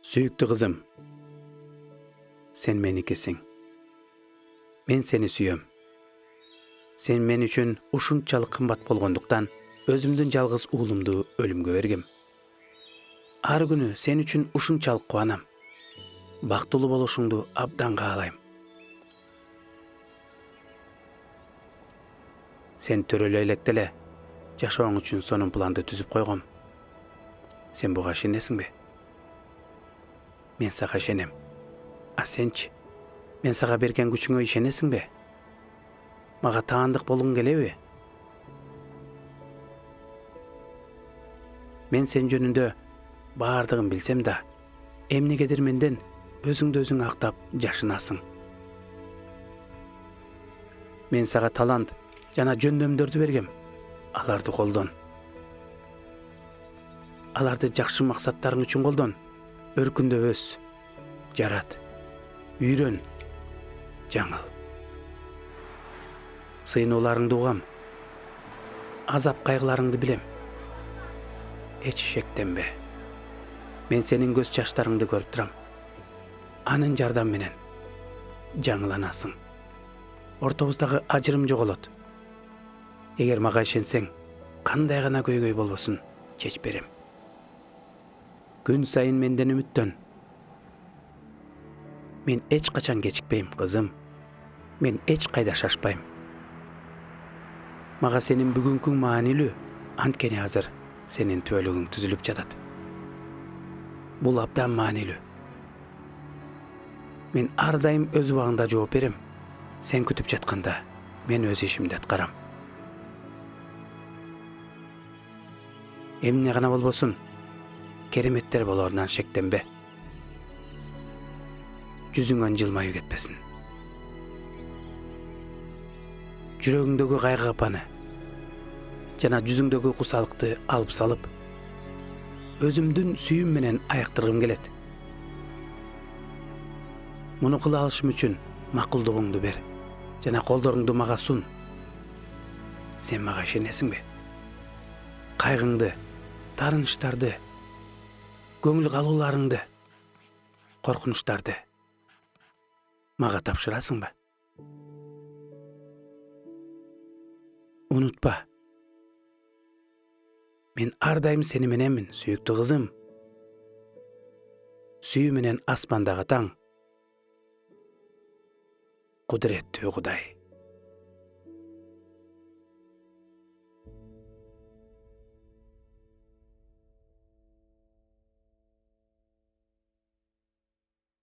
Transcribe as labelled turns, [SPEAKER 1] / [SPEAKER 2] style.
[SPEAKER 1] Sүйүктүү кызым, sen menikisiň. Men seni süýöm. Sen men üçin uşunçalyk kymbat bolgondukdan özümdün жалгыз уулумду ölümgө bергem. Ar günü sen üçin uşunçalyk kuwanam. Baktылуу boluşuңду abdan kaalayм. Sen törölөй электе эле жашооң үчүн сонун планды түзүп койгом. Sen буга ишенесиңби? Men сага ишенем. А сенчи? Мен сага берген күчүңө ишенесиңби? Мага таандык болгуң келеби? Мен сен жөнүндө баардыгын билсем да, эмнегедир менден өзүңдү өзүң актап жашынасың. Мен сага талант жана жөндөмдөрдү бергем. Аларды колдон. Аларды жакшы максаттарың үчүн колдон. Өркүндөп өс. Жарат. Үйрөн. Жаңыл. Сыйнууларыңды угам. Азап кайгыларыңды билем. Эч шектенбе. Мен сенин көз чаштарыңды көрүп турам. Анын жардам менен жаңыланасың. Ортобуздагы ажырым жоголот. Эгер мага ишенсең, кандай гана көйгөй болбосун чечип берем. Күн сайын менден үмүттөн. Мен эч качан кечикпейм, кызым. Мен эч кайда шашпайм. Мага сенин бүгүнкүң маанилүү, анткени азыр сенин түбөлүгүң түзүлүп жатат. Бул абдан маанилүү. Мен ар дайым өз убагында жооп берем. Сен күтүп жатканда мен өз ишимди аткарам. Эмне гана болбосун, кереметтер болорунан шектенбе. Жүзүңөн жылмаюу кетпесин. Жүрөгүңдөгү кайгы капаны жана жүзүңдөгү кусалыкты алып салып, өзүмдүн сүйүм менен аяктыргым келет. Муну кыла алышым үчүн макулдугуңду бер жана колдоруңду мага сун. Сен мага ишенесиңби? Кайгыңды, тарыныштарды, көңүл калууларыңды, коркунучтарды мага тапшырасыңбы? Унутпа. Мен ар дайым сени мененмин, сүйүктүү кызым. Сүйүү менен асмандагы таң. Кудуреттүү Кудай.